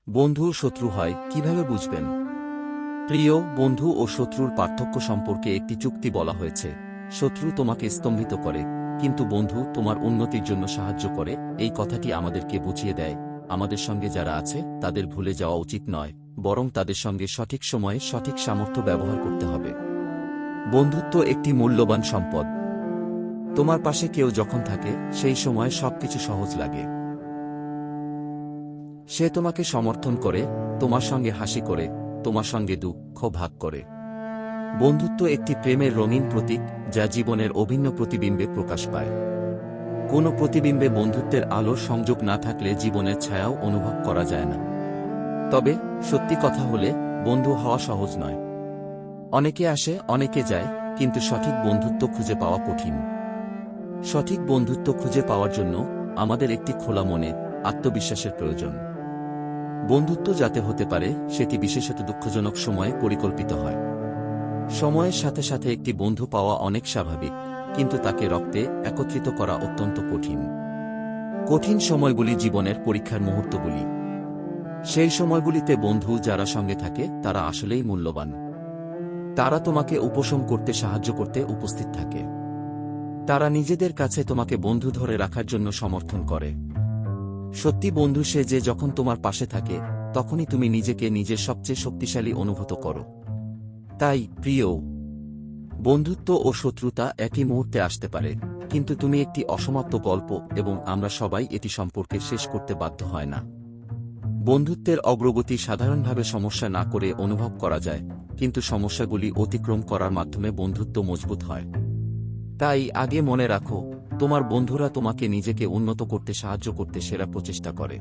বন্ধু শত্রু হয় কিভাবে বুঝবেন? প্রিয় বন্ধু ও শত্রুর পার্থক্য সম্পর্কে একটি চুক্তি বলা হয়েছে। শত্রু তোমাকে স্তম্ভিত করে, কিন্তু বন্ধু তোমার উন্নতির জন্য সাহায্য করে। এই কথাটি আমাদেরকে বুঝিয়ে দেয়, আমাদের সঙ্গে যারা আছে তাদের ভুলে যাওয়া উচিত নয়, বরং তাদের সঙ্গে সঠিক সময়ে সঠিক সামর্থ্য ব্যবহার করতে হবে। বন্ধুত্ব একটি মূল্যবান সম্পদ। তোমার পাশে কেউ যখন থাকে সেই সময় সবকিছু সহজ লাগে। সে তোমাকে সমর্থন করে, তোমার সঙ্গে হাসি করে, তোমার সঙ্গে দুঃখ ভাগ করে। বন্ধুত্ব একটি প্রেমের রঙিন প্রতীক, যা জীবনের অভিন্ন প্রতিবিম্বে প্রকাশ পায়। কোনো প্রতিবিম্বে বন্ধুত্বের আলোর সংযোগ না থাকলে জীবনের ছায়াও অনুভব করা যায় না। তবে সত্যি কথা হলে, বন্ধু হওয়া সহজ নয়। অনেকে আসে, অনেকে যায়, কিন্তু সঠিক বন্ধুত্ব খুঁজে পাওয়া কঠিন। সঠিক বন্ধুত্ব খুঁজে পাওয়ার জন্য আমাদের একটি খোলা মনে, আত্মবিশ্বাসের প্রয়োজন। বন্ধুত্ব যাতে হতে পারে, সেটি বিশেষত দুঃখজনক সময়ে পরিকল্পিত হয়। সময়ের সাথে সাথে একটি বন্ধু পাওয়া অনেক স্বাভাবিক, কিন্তু তাকে রক্তে একত্রিত করা অত্যন্ত কঠিন। কঠিন সময়গুলি জীবনের পরীক্ষার মুহূর্তগুলি। সেই সময়গুলিতে বন্ধু যারা সঙ্গে থাকে তারা আসলেই মূল্যবান। তারা তোমাকে উপশম করতে সাহায্য করতে উপস্থিত থাকে। তারা নিজেদের কাছে তোমাকে বন্ধু ধরে রাখার জন্য সমর্থন করে। সত্যি বন্ধু সে যে যখন তোমার পাশে থাকে, তখনই তুমি নিজেকে নিজের সবচেয়ে শক্তিশালী অনুভূত করো। তাই প্রিয়, বন্ধুত্ব ও শত্রুতা একই মুহূর্তে আসতে পারে, কিন্তু তুমি একটি অসমাপ্ত গল্প, এবং আমরা সবাই এটি সম্পর্কে শেষ করতে বাধ্য হয় না। বন্ধুত্বের অগ্রগতি সাধারণভাবে সমস্যা না করে অনুভব করা যায়, কিন্তু সমস্যাগুলি অতিক্রম করার মাধ্যমে বন্ধুত্ব মজবুত হয়। তাই আগে মনে রাখো, তোমার বন্ধুরা তোমাকে নিজেকে উন্নত করতে সাহায্য করতে সেরা প্রচেষ্টা করে।